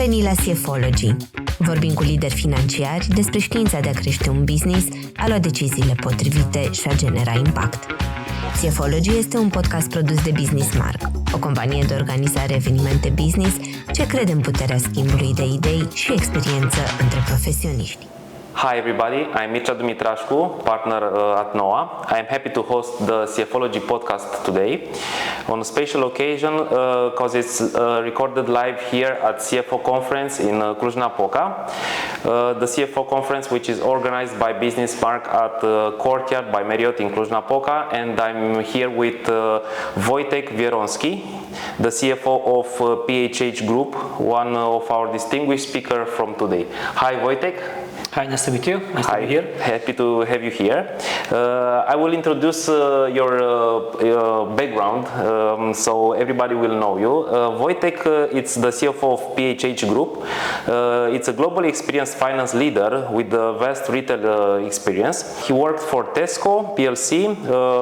venit la CFOlogy. Vorbim cu lideri financiari despre știința de a crește un business, a lua deciziile potrivite și a genera impact. CFOlogy este un podcast produs de BusinessMark, o companie de organizare evenimente business ce crede în puterea schimbului de idei și experiență între profesioniști. Hi everybody, I'm Mircea Dumitrașcu, partner at NOA. I'm happy to host the CFOlogy podcast today on a special occasion because it's recorded live here at CFO conference in Cluj-Napoca. The CFO conference which is organized by BusinessMark at Courtyard by Marriott in Cluj-Napoca, and I'm here with Wojtek Wieronski, the CFO of PHH Group, one of our distinguished speakers from today. Hi Wojtek. Hi, nice to meet you. Nice to be here. Happy to have you here. I will introduce your background so everybody will know you. Wojtek, it's the CFO of PHH Group. It's a globally experienced finance leader with a vast retail experience. He worked for Tesco PLC,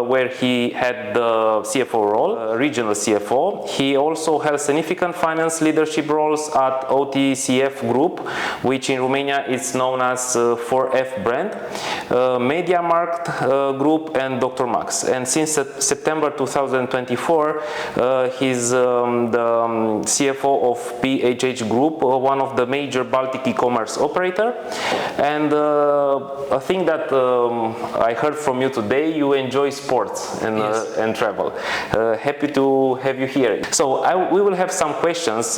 where he had the CFO role, regional CFO. He also held significant finance leadership roles at OTCF Group, which in Romania is known as 4F brand, MediaMarkt Group, and Dr. Max. And since September 2024, he's the CFO of PHH Group, one of the major Baltic e-commerce operator. And a thing that I heard from you today, you enjoy sports and, Yes. And travel. Happy to have you here. So we will have some questions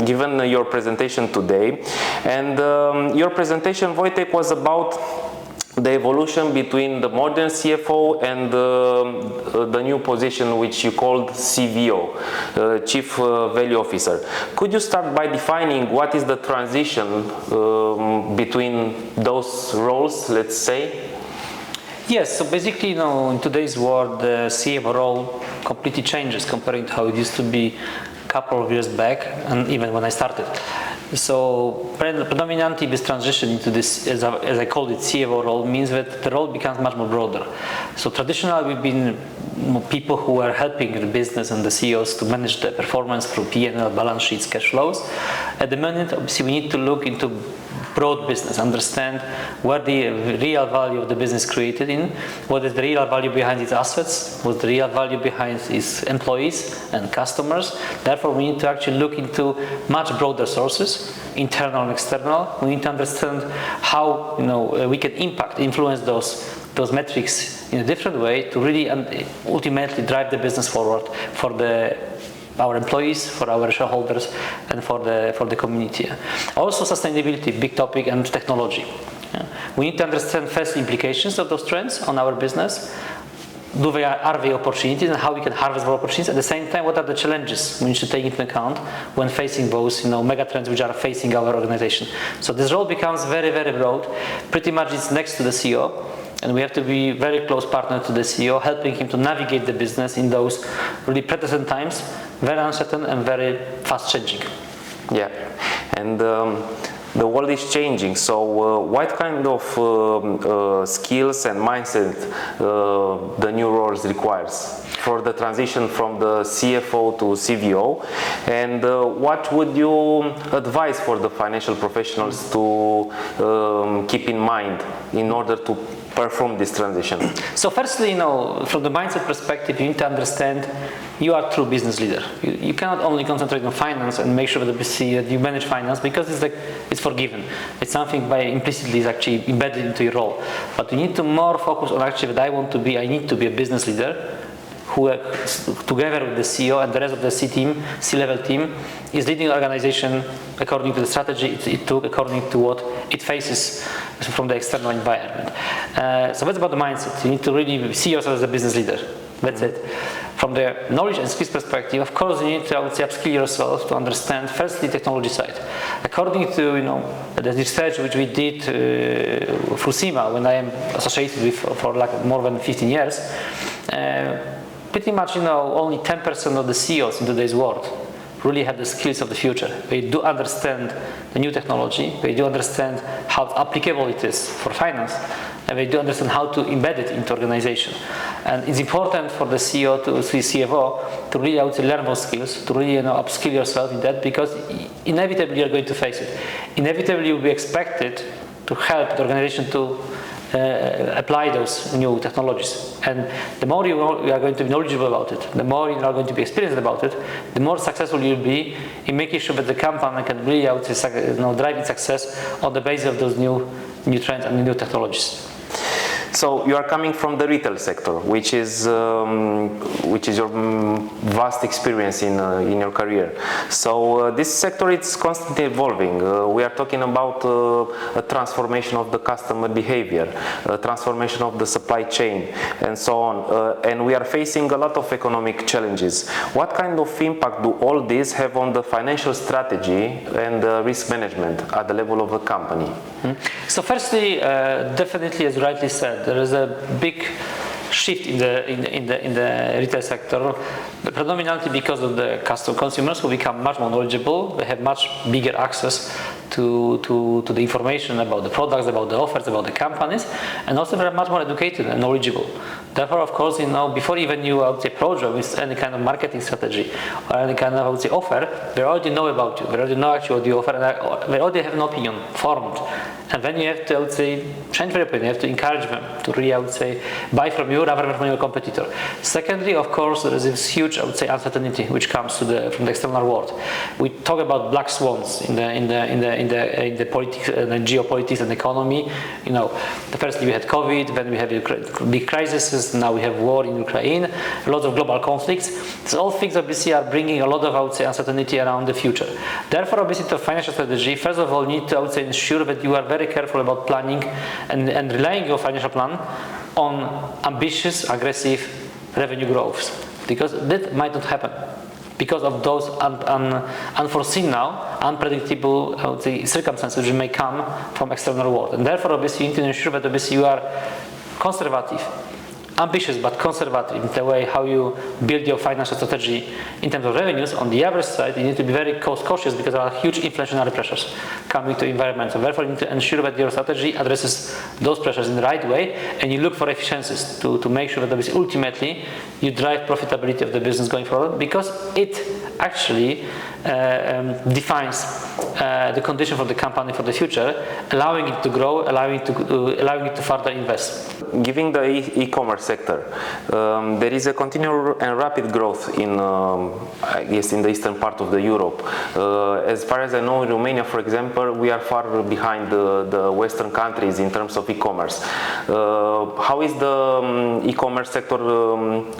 given your presentation today. And your presentation, Wojtek, was about the evolution between the modern CFO and the new position which you called CVO, Chief Value Officer. Could you start by defining what is the transition between those roles, let's say? Yes, so basically, in today's world, the CFO role completely changes comparing to how it used to be a couple of years back, and even when I started. So predominantly this transition into this, as I call it, CFO role, means that the role becomes much more broader. So traditionally we've been people who are helping the business and the CEOs to manage the performance through P&L, balance sheets, cash flows. At the moment, obviously, we need to look into broad business, understand where the real value of the business created in, what is the real value behind its assets, what's the real value behind its employees and customers. Therefore, we need to actually look into much broader sources, internal and external. We need to understand how we can influence those metrics in a different way to really ultimately drive the business forward for our employees, for our shareholders, and for the community. Also, sustainability, big topic, and technology. We need to understand first the implications of those trends on our business. Are they opportunities, and how we can harvest those opportunities? At the same time, what are the challenges we need to take into account when facing those mega trends which are facing our organization? So this role becomes very, very broad. Pretty much it's next to the CEO. And we have to be very close partner to the CEO, helping him to navigate the business in those really present times, very uncertain and very fast changing. Yeah, and the world is changing. So what kind of skills and mindset the new roles requires for the transition from the CFO to CVO? And what would you advise for the financial professionals to keep in mind in order to perform this transition? So firstly, from the mindset perspective, you need to understand you are a true business leader. You cannot only concentrate on finance and make sure that you manage finance, because it's forgiven. It's something by implicitly is actually embedded into your role. But you need to more focus on actually that I need to be a business leader who, together with the CEO and the rest of the C-level team, is leading the organization according to the strategy it took, according to what it faces from the external environment. So that's about the mindset. You need to really see yourself as a business leader. That's it. From the knowledge and skills perspective, of course, you need to, upskill yourself to understand first the technology side. According to the research which we did through CIMA, when I am associated with for more than 15 years, pretty much only 10% of the CEOs in today's world really have the skills of the future. They do understand the new technology, they do understand how applicable it is for finance, and they do understand how to embed it into organization. And it's important for the CEO to CFO to really learn those skills, to really upskill yourself in that, because inevitably you're going to face it. Inevitably you'll be expected to help the organization to apply those new technologies. And the more you are going to be knowledgeable about it, the more you are going to be experienced about it, the more successful you'll be in making sure that the company can really drive its success on the basis of those new trends and new technologies. So you are coming from the retail sector, which is your vast experience in your career. So this sector is constantly evolving. We are talking about a transformation of the customer behavior, a transformation of the supply chain, and so on. And we are facing a lot of economic challenges. What kind of impact do all these have on the financial strategy and risk management at the level of a company? Mm-hmm. So firstly, definitely, as you rightly said, there is a big shift in the retail sector, predominantly because of the consumers who become much more knowledgeable. They have much bigger access to the information about the products, about the offers, about the companies, and also they're much more educated and knowledgeable. Therefore, of course, before even you approach them with any kind of marketing strategy or any kind of offer, they already know about you. They already know actually what you offer, and they already have an opinion formed. And then you have to, change their opinion. You have to encourage them to really, buy from you rather than from your competitor. Secondly, of course, there is this huge, uncertainty which comes from the external world. We talk about black swans in the politics, the geopolitics and economy. Firstly we had COVID, then we have big crises. Now we have war in Ukraine, a lot of global conflicts. So all things obviously are bringing a lot of uncertainty around the future. Therefore, obviously, the financial strategy, first of all, need to ensure that you are very careful about planning and relying your financial plan on ambitious, aggressive revenue growths, because that might not happen because of those unforeseen now, unpredictable circumstances which may come from external world. And therefore, obviously, you need to ensure that obviously you are conservative, ambitious but conservative in the way how you build your financial strategy in terms of revenues. On the other side, you need to be very cost cautious because there are huge inflationary pressures coming to environment. So therefore, you need to ensure that your strategy addresses those pressures in the right way, and you look for efficiencies to make sure that obviously ultimately you drive profitability of the business going forward, because it actually defines the condition for the company for the future, allowing it to grow, allowing it to further invest. Given the e-commerce sector, there is a continual and rapid growth in the eastern part of the Europe. As far as I know, in Romania, for example, we are far behind the Western countries in terms of e-commerce. How is the e-commerce sector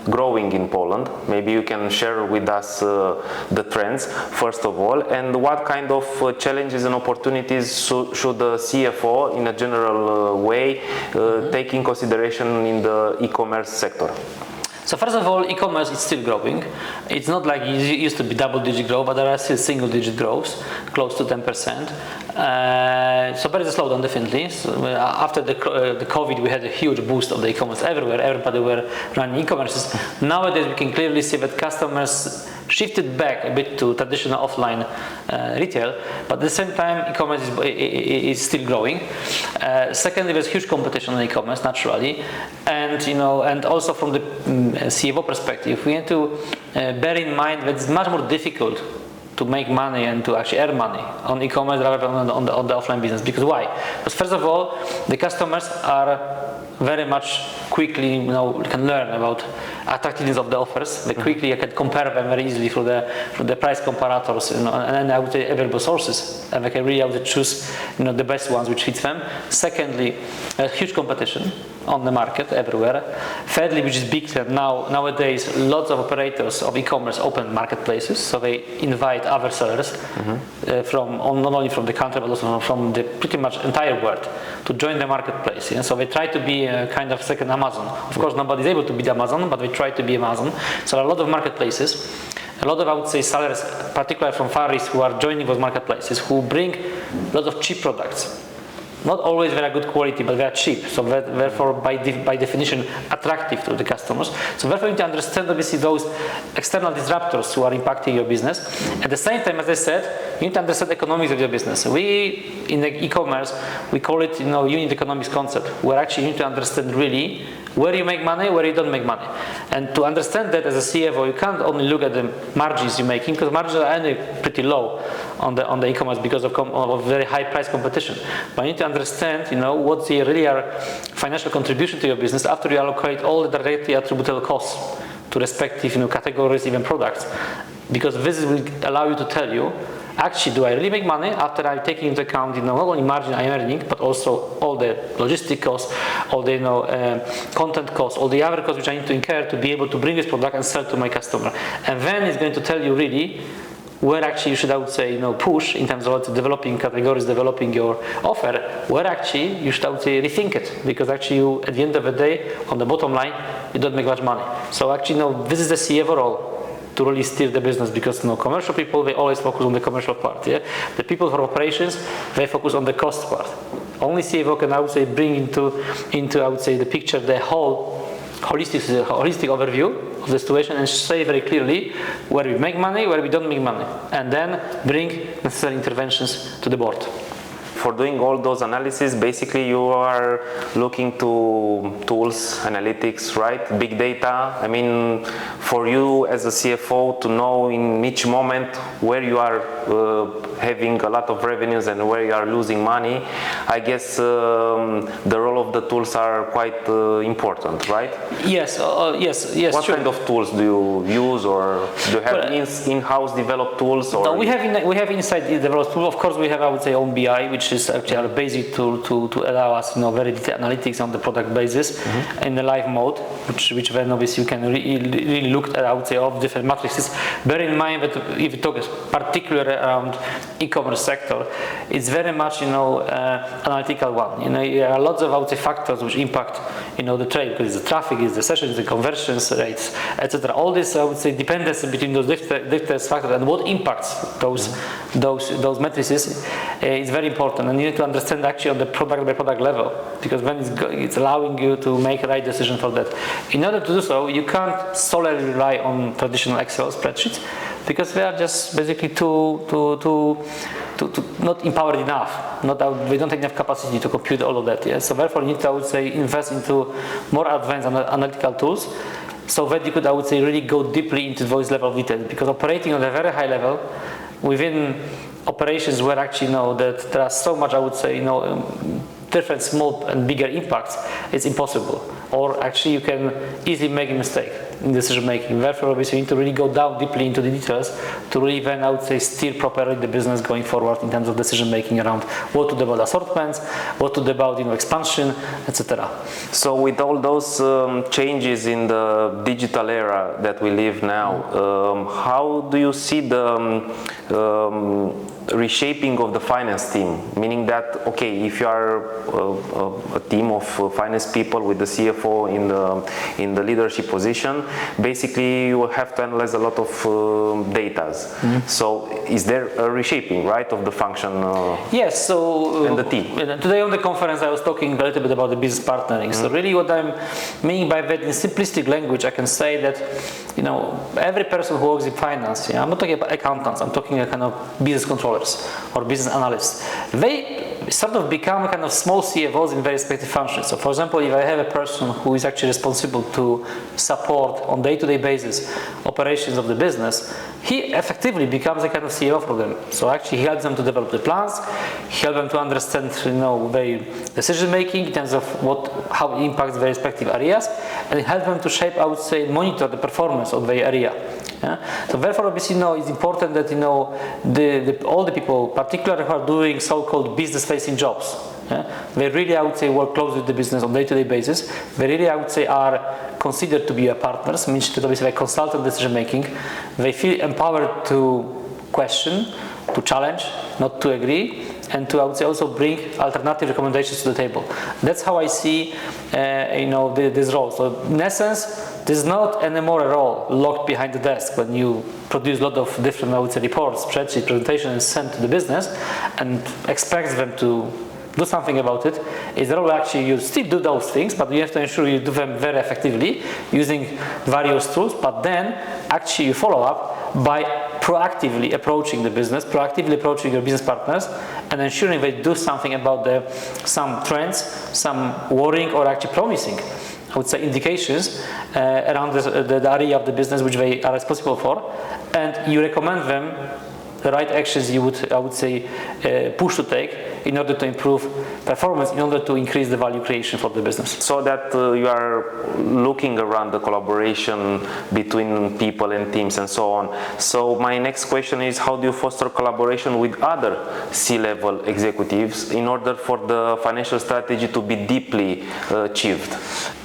growing in Poland? Maybe you can share with us the trends, first of all, and what kind of challenges and opportunities should the CFO, in a general way, take in consideration in the e-commerce sector? So first of all, e-commerce is still growing. It's not like it used to be double-digit growth, but there are still single-digit growths, close to 10%. So there is a slowdown, definitely. So after the COVID, we had a huge boost of the e-commerce everywhere. Everybody were running e-commerces. Nowadays, we can clearly see that customers shifted back a bit to traditional offline retail, but at the same time, e-commerce is still growing. Secondly, there's huge competition in e-commerce, naturally, and also from the CFO perspective, we need to bear in mind that it's much more difficult to make money and to actually earn money on e-commerce rather than on the offline business. Because why? Because first of all, the customers are very much quickly, can learn about attractiveness of the offers. They quickly can compare them very easily through the price comparators, and I would say available sources, and they can really choose, the best ones which fits them. Secondly, huge competition on the market everywhere. Thirdly, which is big, nowadays lots of operators of e-commerce open marketplaces, so they invite other sellers from not only from the country but also from the pretty much entire world to join the marketplace. And so they try to be a kind of second Amazon. Of course, nobody's able to beat Amazon, but they try to be Amazon. So there are a lot of marketplaces, a lot of, I would say, sellers, particularly from Far East, who are joining those marketplaces, who bring a lot of cheap products. Not always very good quality, but they are cheap, so therefore by definition attractive to the customers. So therefore you need to understand obviously those external disruptors who are impacting your business. At the same time, as I said, you need to understand the economics of your business. We, in the e-commerce, we call it unit economics concept, where actually you need to understand really where you make money, where you don't make money. And to understand that as a CFO, you can't only look at the margins you're making, because margins are only pretty low on the e-commerce because of very high price competition. But you need to understand, what the really are financial contribution to your business after you allocate all the directly attributable costs to respective categories, even products, because this will allow you to tell you, actually, do I really make money after I'm taking into account not only margin I'm earning, but also all the logistic costs, all the content costs, all the other costs which I need to incur to be able to bring this product and sell to my customer. And then it's going to tell you really where actually you should, I would say, push in terms of developing categories, developing your offer, where actually you should, I would say, rethink it, because actually you, at the end of the day, on the bottom line, you don't make much money. So actually, this is the CFO role, to really steer the business, because commercial people, they always focus on the commercial part. Yeah, the people for operations, they focus on the cost part. Only CFO can, I would say, bring into I would say, the picture the whole holistic overview of the situation and say very clearly where we make money, where we don't make money, and then bring necessary interventions to the board. For doing all those analysis, basically you are looking to tools, analytics, right? Big data. I mean, for you as a CFO to know in each moment where you are having a lot of revenues and where you are losing money, I guess the role of the tools are quite important, right? Yes, yes. What sure. kind of tools do you use, or do you have in-house developed tools? Or no, we have inside developed tools. Of course, we have, I would say, own BI, which is actually a basic tool to allow us, very detailed analytics on the product basis in the live mode, which then obviously you can really look at, I would say, all different matrices. Bear in mind that if you talk particularly around e-commerce sector, it's very much, analytical one. There are lots of, I would say, factors which impact, the trade, because it's the traffic, it's the sessions, the conversions rates, etc. All this, I would say, dependency between those different factors and what impacts those matrices is very important. And you need to understand actually on the product by product level, because when it's allowing you to make a right decision for that. In order to do so, you can't solely rely on traditional Excel spreadsheets, because they are just basically too not empowered enough. They don't have enough capacity to compute all of that. Yeah? So therefore, you need to, I would say, invest into more advanced analytical tools, so that you could, I would say, really go deeply into those level of detail. Because operating on a very high level within operations where actually that there are so much, I would say, different small and bigger impacts, it's impossible. Or actually you can easily make a mistake in decision making. Therefore, obviously, you need to really go down deeply into the details to really then, I would say, steer properly the business going forward in terms of decision making around what to do about assortments, what to do about expansion, etc. So with all those changes in the digital era that we live now, how do you see the reshaping of the finance team? Meaning that, okay, if you are a team of finance people with the CFO in the leadership position, basically you will have to analyze a lot of data. So is there a reshaping, right, of the function? Yes. So and the team. Today on the conference I was talking a little bit about the business partnering. So really what I'm meaning by that in simplistic language, I can say that every person who works in finance, I'm not talking about accountants, I'm talking about kind of business controllers or business analysts. They sort of become kind of small CFOs in very respective functions. So for example, if I have a person who is actually responsible to support on day-to-day basis operations of the business, he effectively becomes a kind of CEO for them. So actually he helps them to develop the plans, he helps them to understand their decision making in terms of how it impacts their respective areas, and it helps them to shape, I would say, monitor the performance of their area. Yeah? So therefore, obviously, it's important that all the people, particularly who are doing so-called business-facing jobs, they really, I would say, work closely with the business on day-to-day basis. They really, I would say, are considered to be partners, means that obviously, like consultant decision-making. They feel empowered to question, to challenge, not to agree, and to, I would say, also bring alternative recommendations to the table. That's how I see, this role. So in essence, this is not anymore a role locked behind the desk when you produce a lot of different, I would say, reports, spreadsheets, presentations, and send to the business, and expect them to do something about it. It's a role actually you still do those things, but you have to ensure you do them very effectively using various tools. But then actually you follow up by proactively approaching the business, proactively approaching your business partners, and ensuring they do something about some trends, some worrying or actually promising, would say, indications around the area of the business which they are responsible for, and you recommend them the right actions you would, I would say, push to take in order to improve performance, in order to increase the value creation for the business. So that you are looking around the collaboration between people and teams and so on. So my next question is, how do you foster collaboration with other C-level executives in order for the financial strategy to be deeply achieved?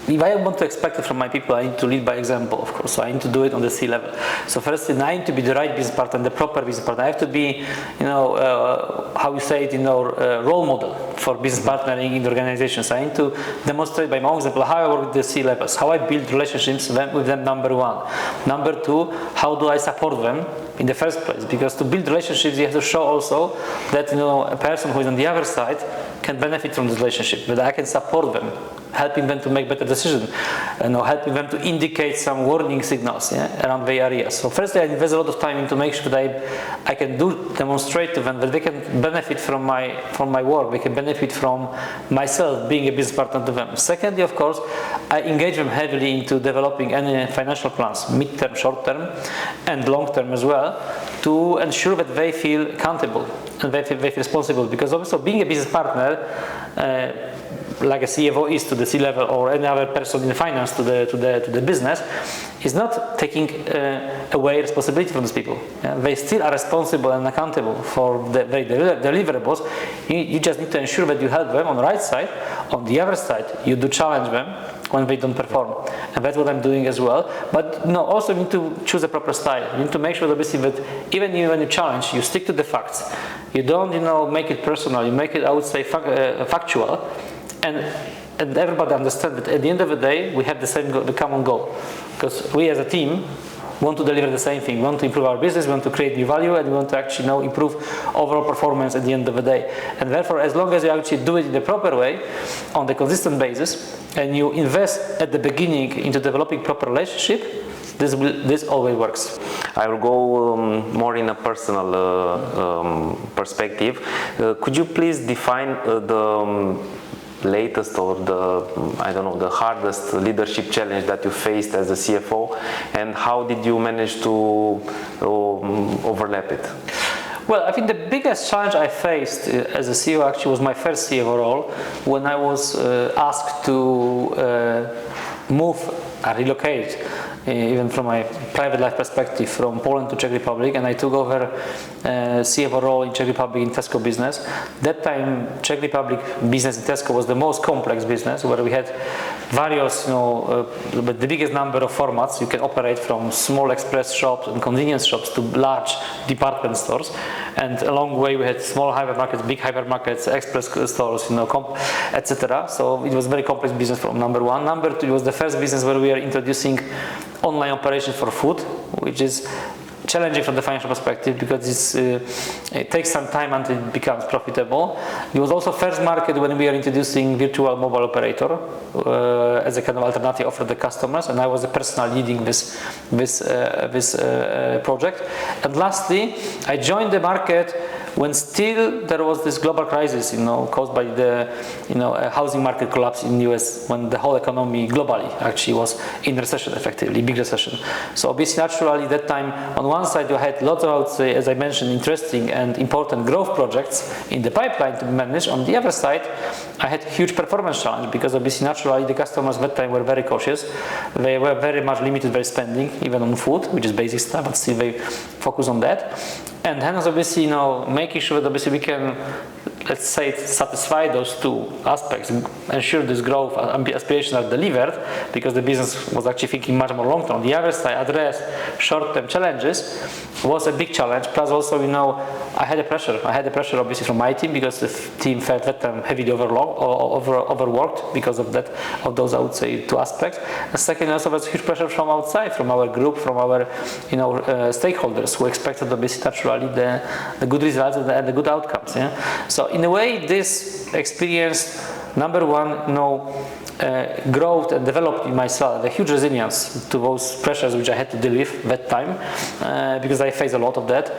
If I want to expect it from my people, I need to lead by example, of course. So I need to do it on the C level. So first, I need to be the right business partner, the proper business partner. I have to be, how you say it, role model for business partnering in the organization. So I need to demonstrate by my own example how I work with the C levels, how I build relationships with them, number one. Number two, how do I support them in the first place? Because to build relationships, you have to show also that a person who is on the other side can benefit from this relationship, that I can support them, helping them to make better decisions, helping them to indicate some warning signals around the areas. So firstly, I invest a lot of time into make sure that I can demonstrate to them that they can benefit from my work, they can benefit from myself being a business partner to them. Secondly, of course, I engage them heavily into developing any financial plans, mid-term, short-term, and long-term as well, to ensure that they feel accountable and they feel responsible. Because also being a business partner, like a CFO is to the C-level or any other person in finance to the business, is not taking away responsibility from these people. They still are responsible and accountable for their deliverables. You just need to ensure that you help them on the right side. On the other side, you do challenge them when they don't perform, and that's what I'm doing as well. But also you need to choose a proper style. You need to make sure that even when you challenge, you stick to the facts. You don't make it personal. You make it, I would say, factual. And everybody understands that at the end of the day, we have the common goal. Because we as a team want to deliver the same thing. We want to improve our business, we want to create new value, and we want to actually improve overall performance at the end of the day. And therefore, as long as you actually do it in the proper way, on the consistent basis, and you invest at the beginning into developing proper relationship, this always works. I will go more in a personal perspective. Could you please define the latest or the hardest leadership challenge that you faced as a CFO, and how did you manage to overlap it? Well, I think the biggest challenge I faced as a CEO actually was my first CFO role, when I was asked to move and relocate, even from my private life perspective, from Poland to Czech Republic, and I took over CFO role in Czech Republic in Tesco business. That time, Czech Republic business in Tesco was the most complex business, where we had various, the biggest number of formats. You can operate from small express shops and convenience shops to large department stores, and along the way we had small hypermarkets, big hypermarkets, express stores, etc. So it was very complex business from number one. Number two, it was the first business where we are introducing online operations for food, which is challenging from the financial perspective because it takes some time until it becomes profitable. It was also first market when we are introducing virtual mobile operator as a kind of alternative offer to the customers, and I was the person leading this project. And lastly, I joined the market when still there was this global crisis, caused by the, housing market collapse in the US, when the whole economy globally actually was in recession, effectively, big recession. So obviously, naturally, that time, on one side, you had lots of, I would say, as I mentioned, interesting and important growth projects in the pipeline to be managed. On the other side, I had huge performance challenge because obviously, naturally, the customers at that time were very cautious. They were very much limited their spending, even on food, which is basic stuff, but still they focus on that. And hence, obviously, making sure that obviously we can, let's say, satisfy those two aspects, ensure this growth aspirations are delivered, because the business was actually thinking much more long term. On the other side, address short-term challenges was a big challenge. Plus, also, I had a pressure. I had the pressure, obviously, from my team, because the team felt that time heavily overworked because of that, of those, I would say, two aspects. And second, also, there was huge pressure from outside, from our group, from our, stakeholders, who expected, obviously, naturally, the good results and the good outcomes. Yeah? So in a way, this experience, number one, growth and developed in myself a huge resilience to those pressures which I had to deal with that time, because I faced a lot of that,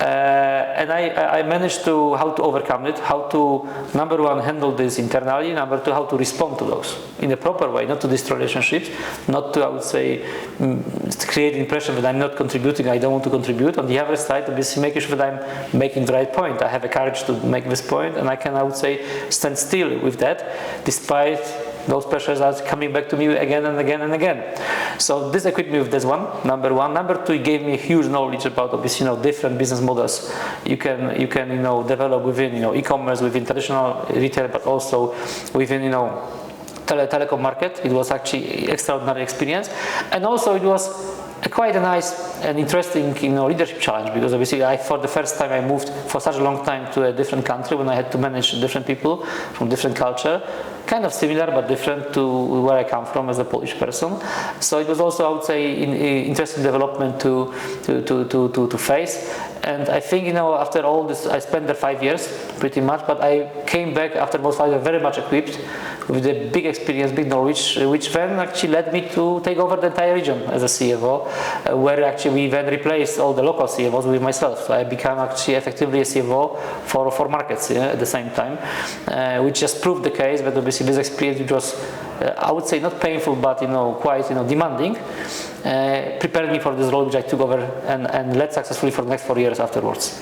and I managed to how to overcome it, how to number one handle this internally, number two how to respond to those in a proper way, not to destroy relationships, not to, I would say, create the impression that I'm not contributing, I don't want to contribute. On the other side, obviously making sure that I'm making the right point. I have the courage to make this point, and I can, I would say, stand still with that, despite those pressures are coming back to me again and again and again. So this equipped me with this one, number one. Number two, it gave me huge knowledge about, obviously, different business models you can develop within, e-commerce, within traditional retail, but also within, telecom market. It was actually extraordinary experience, and also it was quite a nice and interesting leadership challenge, because obviously for the first time I moved for such a long time to a different country when I had to manage different people from different culture, kind of similar but different to where I come from as a Polish person. So it was also, I would say, interesting development to face. And I think after all this, I spent there 5 years pretty much, but I came back after those 5 years very much equipped with a big experience, big knowledge, which then actually led me to take over the entire region as a CFO, where actually we then replaced all the local CFOs with myself. So I became actually effectively a CFO for 4 markets at the same time, which just proved the case that obviously this experience, which was I would say not painful, but quite demanding, prepared me for this role which I took over and led successfully for the next 4 years afterwards.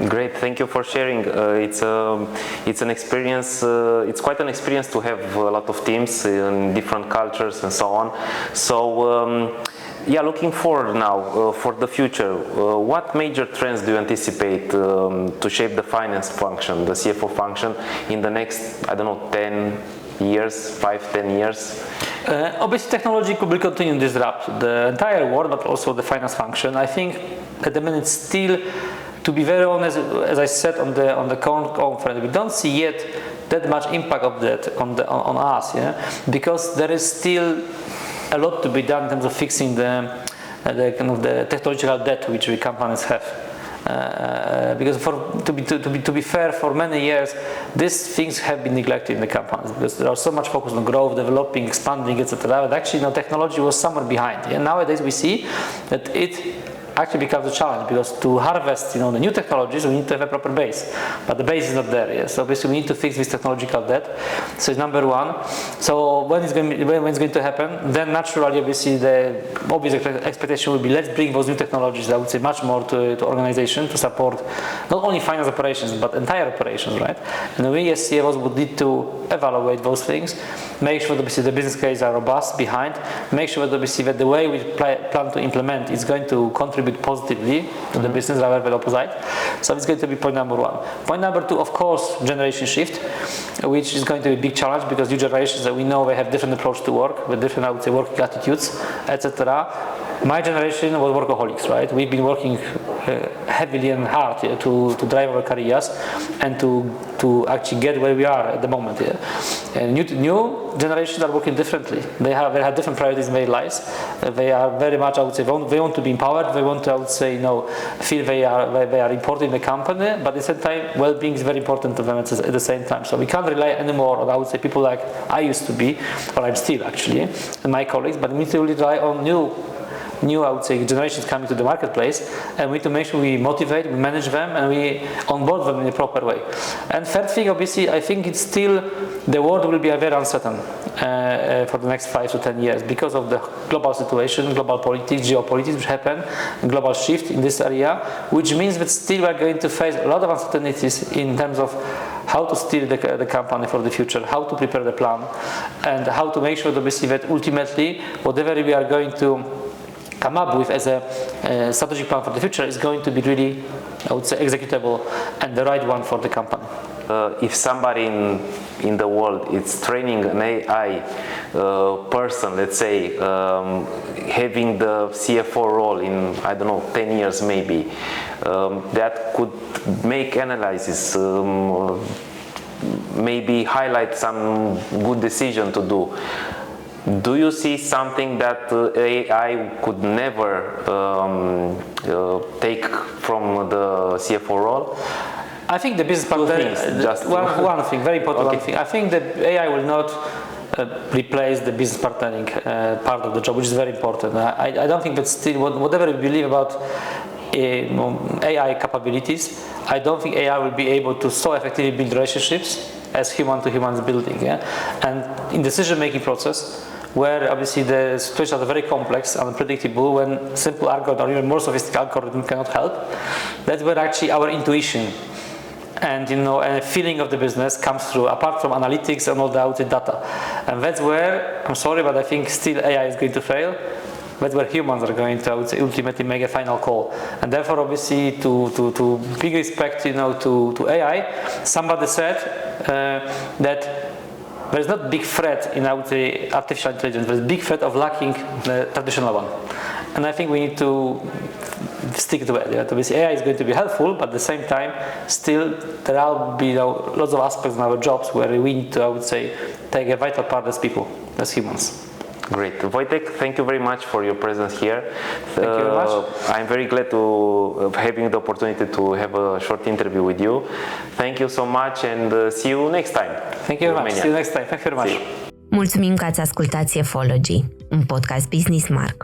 Great, thank you for sharing. It's an experience. It's quite an experience to have a lot of teams in different cultures and so on. So, looking forward now for the future, what major trends do you anticipate to shape the finance function, the CFO function, in the next, 10 years, 5-10 years? Obviously, technology will continue to disrupt the entire world, but also the finance function. I think at the minute still, to be very honest, as I said on the conference, we don't see yet that much impact of that on us, because there is still a lot to be done in terms of fixing the technological debt which the companies have. Because to be fair, for many years these things have been neglected in the companies, because there are so much focus on growth, developing, expanding, etc. But actually, technology was somewhere behind. And nowadays we see that it actually becomes a challenge, because to harvest the new technologies we need to have a proper base, but the base is not there. So obviously we need to fix this technological debt. So it's number one. So when it's going to happen, then naturally obviously the obvious expectation will be, let's bring those new technologies, I would say, much more to organization to support not only finance operations but entire operations, right? And we as CFOs would need to evaluate those things, make sure that obviously the business cases are robust behind, make sure that obviously that the way we plan to implement is going to contribute positively to the business rather than the opposite. So it's going to be point number one. Point number two, of course, generation shift, which is going to be a big challenge, because new generations that we know they have different approach to work, with different, I would say, working attitudes, etc. My generation was workaholics, right? We've been working heavily and hard to drive our careers and to actually get where we are at the moment. And new generations are working differently. They have different priorities in their lives. They are very much, I would say, they want to be empowered. They want to, I would say, feel they are important in the company. But at the same time, well-being is very important to them at the same time. So we can't rely anymore on, I would say, people like I used to be, or I'm still actually, and my colleagues. But we need to rely on new, I would say, generations coming to the marketplace, and we need to make sure we motivate, we manage them, and we onboard them in a proper way. And third thing, obviously, I think it's still, the world will be very uncertain for the next 5 to 10 years because of the global situation, global politics, geopolitics which happen, global shift in this area, which means that still we are going to face a lot of uncertainties in terms of how to steer the company for the future, how to prepare the plan, and how to make sure that we see that ultimately whatever we are going to come up with as a strategic plan for the future is going to be really, I would say, executable and the right one for the company. If somebody in the world is training an AI person, let's say, having the CFO role in, 10 years maybe, that could make analysis, maybe highlight some good decision to do. Do you see something that AI could never take from the CFO role? I think the business part, one thing, very important one thing. I think that AI will not replace the business partnering part of the job, which is very important. I don't think that still, whatever we believe about AI capabilities, I don't think AI will be able to so effectively build relationships as human to human building. Yeah? And in decision-making process, where obviously the situations are very complex and unpredictable, when simple algorithm or even more sophisticated algorithm cannot help, that's where actually our intuition and a feeling of the business comes through, apart from analytics and all the outside data. And that's where, I'm sorry, but I think still AI is going to fail. That's where humans are going to, I would say, ultimately make a final call. And therefore, obviously, to big respect, to AI, somebody said that there is not big threat in, I would say, artificial intelligence. There is big threat of lacking the traditional one. And I think we need to stick to it. Yeah? Obviously, AI is going to be helpful, but at the same time, still there will be lots of aspects in our jobs where we need to, I would say, take a vital part as people, as humans. Great. Wojtek, thank you very much for your presence here. Thank you very much. I'm very glad to having the opportunity to have a short interview with you. Thank you so much and see you next time. Thank you very much. See you next time. Thank you very much. Mulțumim că ați ascultat CFOlogy, un podcast BusinessMark.